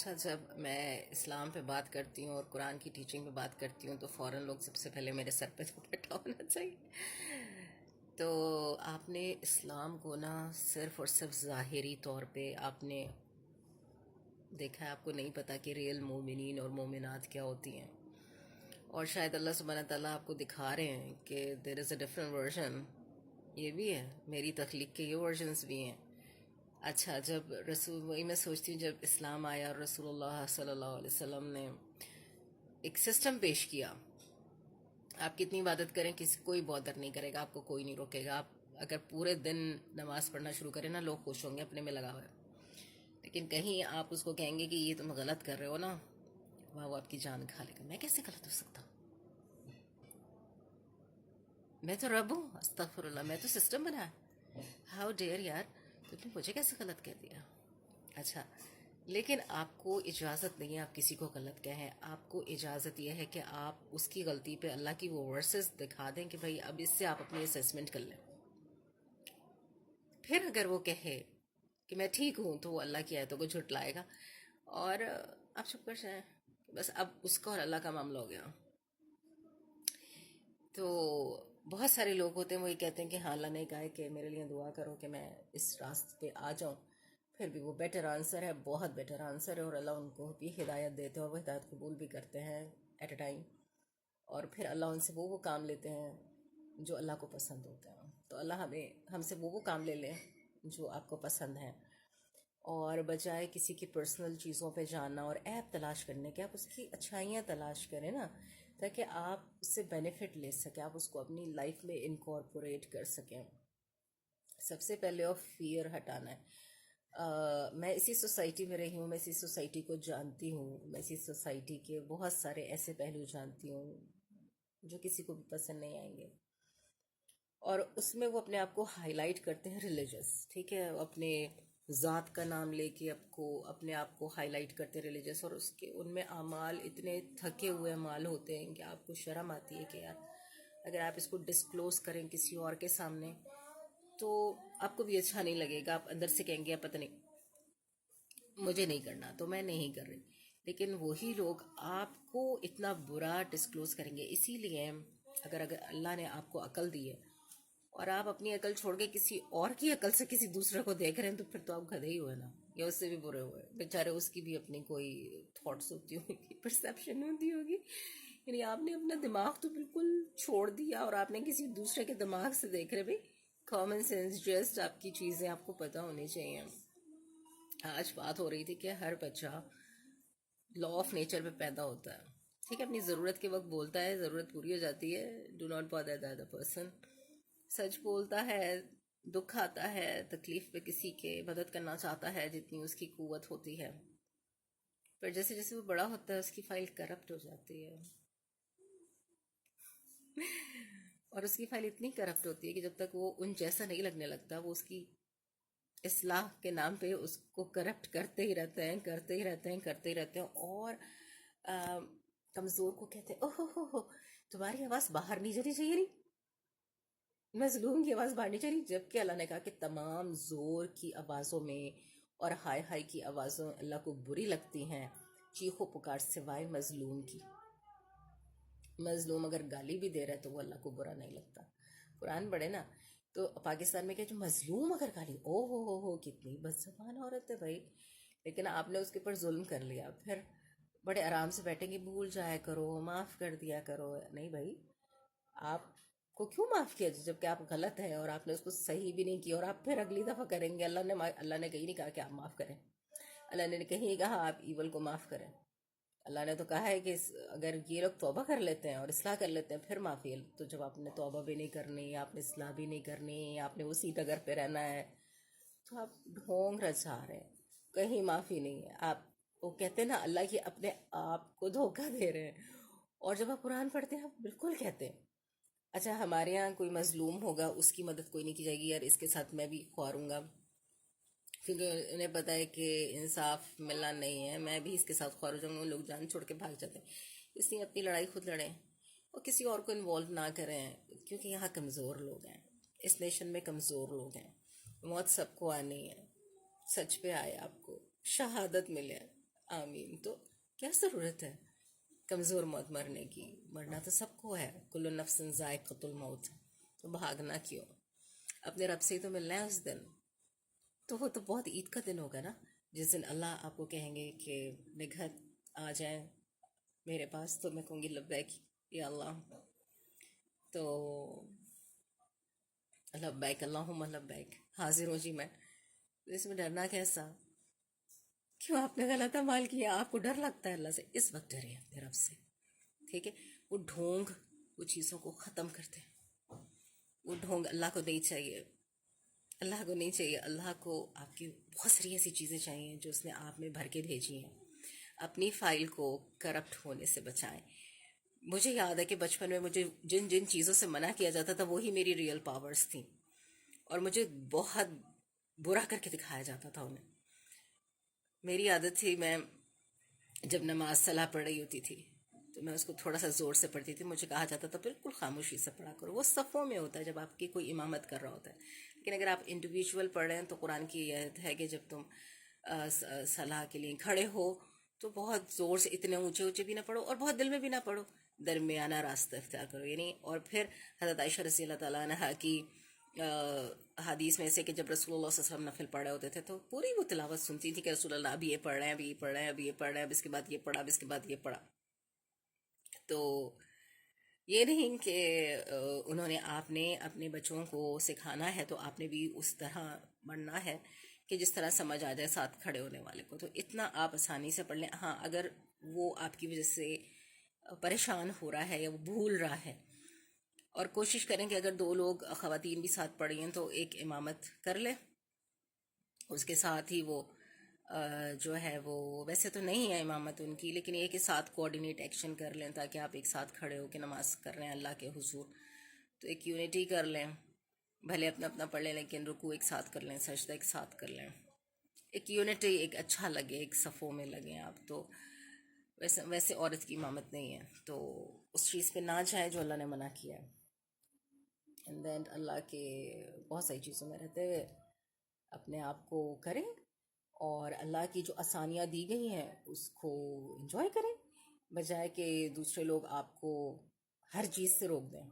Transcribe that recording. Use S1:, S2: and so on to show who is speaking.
S1: اچھا، جب میں اسلام پہ بات کرتی ہوں اور قرآن کی ٹیچنگ پہ بات کرتی ہوں تو فوراً لوگ سب سے پہلے میرے سر پہ دوپٹہ ہونا چاہیے. تو آپ نے اسلام کو نا صرف اور صرف ظاہری طور پہ آپ نے دیکھا ہے، آپ کو نہیں پتا کہ ریئل مومنین اور مومنات کیا ہوتی ہیں. اور شاید اللہ سبحانہ تعالیٰ آپ کو دکھا رہے ہیں کہ دیر از اے ڈفرینٹ ورژن. یہ بھی ہے، میری تخلیق کے یہ ورژنس بھی ہیں. اچھا، جب رسول، وہی میں سوچتی ہوں جب اسلام آیا اور رسول اللہ صلی اللہ علیہ وسلم نے ایک سسٹم پیش کیا. آپ کتنی عبادت کریں، کسی کوئی بادر نہیں کرے گا، آپ کو کوئی نہیں روکے گا. آپ اگر پورے دن نماز پڑھنا شروع کریں نا، لوگ خوش ہوں گے، اپنے میں لگا ہوا ہے. لیکن کہیں آپ اس کو کہیں گے کہ یہ تم غلط کر رہے ہو نا، وہ آپ کی جان کھا لے گا. میں کیسے غلط ہو سکتا ہوں؟ میں تو رب ہوں، استغفر اللہ، میں تو سسٹم بنا ہے. ہاؤ ڈیئر یار، تم نے مجھے کیسے غلط کہہ دیا؟ اچھا، لیکن آپ کو اجازت نہیں ہے آپ کسی کو غلط کہیں. آپ کو اجازت یہ ہے کہ آپ اس کی غلطی پہ اللہ کی وہ ورسز دکھا دیں کہ بھائی اب اس سے آپ اپنی اسیسمنٹ کر لیں. پھر اگر وہ کہے کہ میں ٹھیک ہوں تو وہ اللہ کی آیتوں کو جھٹلائے گا، اور آپ چپ کر جائیں. بس اب اس کا اور اللہ کا معاملہ ہو گیا. تو بہت سارے لوگ ہوتے ہیں، وہ یہ کہتے ہیں کہ ہاں، اللہ نے کہا ہے کہ میرے لیے دعا کرو کہ میں اس راستے پہ آ جاؤں. پھر بھی وہ بیٹر آنسر ہے، بہت بیٹر آنسر ہے، اور اللہ ان کو بھی ہدایت دیتے ہیں اور وہ ہدایت قبول بھی کرتے ہیں ایٹ اے ٹائم. اور پھر اللہ ان سے وہ کام لیتے ہیں جو اللہ کو پسند ہوتا ہے. تو اللہ ہم سے وہ کام لے لیں جو آپ کو پسند ہیں، اور بجائے کسی کی پرسنل چیزوں پہ جاننا اور عیب تلاش کرنے کے، آپ اس کی اچھائیاں تلاش کریں نا، تاکہ آپ اس سے بینیفٹ لے سکیں، آپ اس کو اپنی لائف میں انکارپوریٹ کر سکیں. سب سے پہلے اور فیئر ہٹانا ہے. میں اسی سوسائٹی میں رہی ہوں، میں اسی سوسائٹی کو جانتی ہوں، میں اسی سوسائٹی کے بہت سارے ایسے پہلو جانتی ہوں جو کسی کو بھی پسند نہیں آئیں گے. اور اس میں وہ اپنے آپ کو ہائی لائٹ کرتے ہیں ریلیجس، ٹھیک ہے، اپنے ذات کا نام لے کے اپنے آپ کو ہائی لائٹ کرتے ہیں ریلیجس. اور اس کے ان میں اعمال اتنے تھکے ہوئے اعمال ہوتے ہیں کہ آپ کو شرم آتی ہے کہ یار اگر آپ اس کو ڈسکلوز کریں کسی اور کے سامنے تو آپ کو بھی اچھا نہیں لگے گا. آپ اندر سے کہیں گے پتہ نہیں، مجھے نہیں کرنا تو میں نہیں کر رہی. لیکن وہی لوگ آپ کو اتنا برا ڈسکلوز کریں گے. اسی لیے اگر اللہ نے آپ کو عقل دی ہے اور آپ اپنی عقل چھوڑ کے کسی اور کی عقل سے کسی دوسرے کو دیکھ رہے ہیں، تو پھر تو آپ گدھے ہی ہوئے نا، یا اس سے بھی برے ہوئے بیچارے. اس کی بھی اپنی کوئی تھاٹس ہوتی ہوگی، پرسیپشن ہوتی ہوگی. یعنی آپ نے اپنا دماغ تو بالکل چھوڑ دیا اور آپ نے کسی دوسرے کے دماغ سے دیکھ رہے. بھائی کامن سینس جسٹ آپ کی چیزیں آپ کو پتہ ہونی چاہیے. آج بات ہو رہی تھی کہ ہر بچہ لا آف نیچر پہ پیدا ہوتا ہے، ٹھیک ہے، اپنی ضرورت کے وقت بولتا ہے، ضرورت پوری ہو جاتی ہے. Do not bother the other person. سچ بولتا ہے، دکھ آتا ہے، تکلیف پہ کسی کے مدد کرنا چاہتا ہے جتنی اس کی قوت ہوتی ہے. پر جیسے جیسے وہ بڑا ہوتا ہے اس کی فائل کرپٹ ہو جاتی ہے، اور اس کی فائل اتنی کرپٹ ہوتی ہے کہ جب تک وہ ان جیسا نہیں لگنے لگتا، وہ اس کی اصلاح کے نام پہ اس کو کرپٹ کرتے ہی رہتے ہیں، کرتے ہی رہتے ہیں، کرتے ہی رہتے ہیں. اور کمزور کو کہتے ہیں اوہ ہو تمہاری آواز باہر نہیں جانی چاہیے، نہیں مظلوم کی آواز باہر نہیں چلی. جبکہ اللہ نے کہا کہ تمام زور کی آوازوں میں اور ہائی ہائی کی آوازوں اللہ کو بری لگتی ہیں، چیخو پکار سوائے مظلوم کی. مظلوم اگر گالی بھی دے رہا ہے تو وہ اللہ کو برا نہیں لگتا. قرآن پڑھے نا، تو پاکستان میں کہ جو مظلوم اگر گالی، او ہو کتنی بد زبان عورت ہے بھائی. لیکن آپ نے اس کے اوپر ظلم کر لیا، پھر بڑے آرام سے بیٹھیں گے، بھول جایا کرو، معاف کر دیا کرو. نہیں بھائی، آپ کو کیوں معاف کیا جب کہ آپ غلط ہیں اور آپ نے اس کو صحیح بھی نہیں کیا، اور آپ پھر اگلی دفعہ کریں گے. اللہ نے کہیں نہیں کہا کہ آپ معاف کریں، اللہ نے کہیں نہیں کہا آپ ایول کو معاف کریں. اللہ نے تو کہا ہے کہ اگر یہ لوگ توبہ کر لیتے ہیں اور اصلاح کر لیتے ہیں پھر معافی ہے. تو جب آپ نے توبہ بھی نہیں کرنی، آپ نے اصلاح بھی نہیں کرنی، آپ نے اسی ڈگر پہ رہنا ہے، تو آپ ڈھونگ رچا رہے ہیں، کہیں معافی نہیں ہے. آپ وہ کہتے ہیں نا اللہ کی اپنے آپ کو دھوکہ دے رہے ہیں. اور جب آپ قرآن پڑھتے ہیں آپ بالکل کہتے ہیں اچھا ہمارے ہاں کوئی مظلوم ہوگا اس کی مدد کوئی نہیں کی جائے گی، یار اس کے ساتھ میں بھی خواروں گا، کیونکہ انہیں پتہ ہے کہ انصاف ملنا نہیں ہے، میں بھی اس کے ساتھ خوار ہو جاؤں گا. لوگ جان چھوڑ کے بھاگ جاتے ہیں. اس لیے اپنی لڑائی خود لڑیں اور کسی اور کو انوالو نہ کریں، کیونکہ یہاں کمزور لوگ ہیں، اس نیشن میں کمزور لوگ ہیں. موت سب کو آنی ہے، سچ پہ آئے، آپ کو شہادت ملے. آمین. تو کیا ضرورت ہے کمزور موت مرنے کی؟ مرنا تو سب کو ہے. کل نفس ذائقۃ الموت. تو بھاگنا کیوں؟ اپنے رب سے ہی تو ملنا ہے اس دن. تو وہ تو بہت عید کا دن ہوگا نا، جس دن اللہ آپ کو کہیں گے کہ اپنے گھر آ جائیں میرے پاس، تو میں کہوں گی لبیک یا اللہ. تو لبیک اللہم لبیک، حاضر ہوں جی میں. تو اس میں ڈرنا کیسا؟ کیوں آپ نے غلط عمل کیا؟ آپ کو ڈر لگتا ہے اللہ سے، اس وقت ڈرے اپنے رب سے. ٹھیک ہے؟ وہ ڈھونگ وہ چیزوں کو ختم کرتے ہیں. وہ ڈھونگ اللہ کو نہیں چاہیے. اللہ کو نہیں چاہیے. اللہ کو آپ کی بہت ساری ایسی چیزیں چاہیے جو اس نے آپ میں بھر کے بھیجی ہیں. اپنی فائل کو کرپٹ ہونے سے بچائیں. مجھے یاد ہے کہ بچپن میں مجھے جن جن چیزوں سے منع کیا جاتا تھا وہی میری ریئل پاورز تھیں، اور مجھے بہت برا کر کے دکھایا جاتا تھا انہیں. میری عادت تھی، میں جب نماز صلاح پڑھ رہی ہوتی تھی تو میں اس کو تھوڑا سا زور سے پڑھتی تھی. مجھے کہا جاتا تھا بالکل خاموشی سے پڑھا کرو. وہ صفوں میں ہوتا ہے جب آپ کی کوئی امامت کر رہا ہوتا ہے، لیکن اگر آپ انڈیویجول پڑھ رہے ہیں تو قرآن کی یہ آیت ہے کہ جب تم صلاح کے لیے کھڑے ہو تو بہت زور سے، اتنے اونچے اونچے بھی نہ پڑھو اور بہت دل میں بھی نہ پڑھو، درمیانہ راستہ اختیار کرو. یعنی اور پھر حضرت عائشہ رضی اللہ تعالیٰ عنہ کی حدیث میں سے کہ جب رسول اللہ صلی اللہ علیہ وسلم نفل پڑھ رہے ہوتے تھے تو پوری وہ تلاوت سنتی تھی کہ رسول اللہ اب یہ پڑھ رہے ہیں، اب یہ پڑھ رہے ہیں، اب یہ پڑھ رہے ہیں، اب اس کے بعد یہ پڑھا، اب اس کے بعد یہ پڑھا. تو یہ نہیں کہ انہوں نے، آپ نے اپنے بچوں کو سکھانا ہے تو آپ نے بھی اس طرح پڑھنا ہے کہ جس طرح سمجھ آ جائے ساتھ کھڑے ہونے والے کو. تو اتنا آپ آسانی سے پڑھ لیں. ہاں اگر وہ آپ کی وجہ سے پریشان ہو رہا ہے یا وہ بھول رہا ہے، اور کوشش کریں کہ اگر دو لوگ خواتین بھی ساتھ پڑھی ہیں تو ایک امامت کر لیں. اس کے ساتھ ہی وہ جو ہے وہ ویسے تو نہیں ہے امامت ان کی، لیکن یہ کہ ساتھ کوآرڈینیٹ ایکشن کر لیں تاکہ آپ ایک ساتھ کھڑے ہو کے نماز کر رہے ہیں اللہ کے حضور تو ایک یونٹی کر لیں. بھلے اپنا اپنا پڑھ لیں لیکن رکوع ایک ساتھ کر لیں، سجدہ ایک ساتھ کر لیں. ایک یونٹی، ایک اچھا لگے، ایک صفوں میں لگیں آپ. تو ویسے عورت کی امامت نہیں ہے تو اس چیز پہ نہ جائیں جو اللہ نے منع کیا ہے. اینڈ دین اللہ کے بہت ساری چیزوں میں رہتے ہوئے اپنے آپ کو کریں، اور اللہ کی جو آسانیاں دی گئی ہیں اس کو انجوائے کریں، بجائے کہ دوسرے لوگ آپ کو ہر چیز سے روک دیں.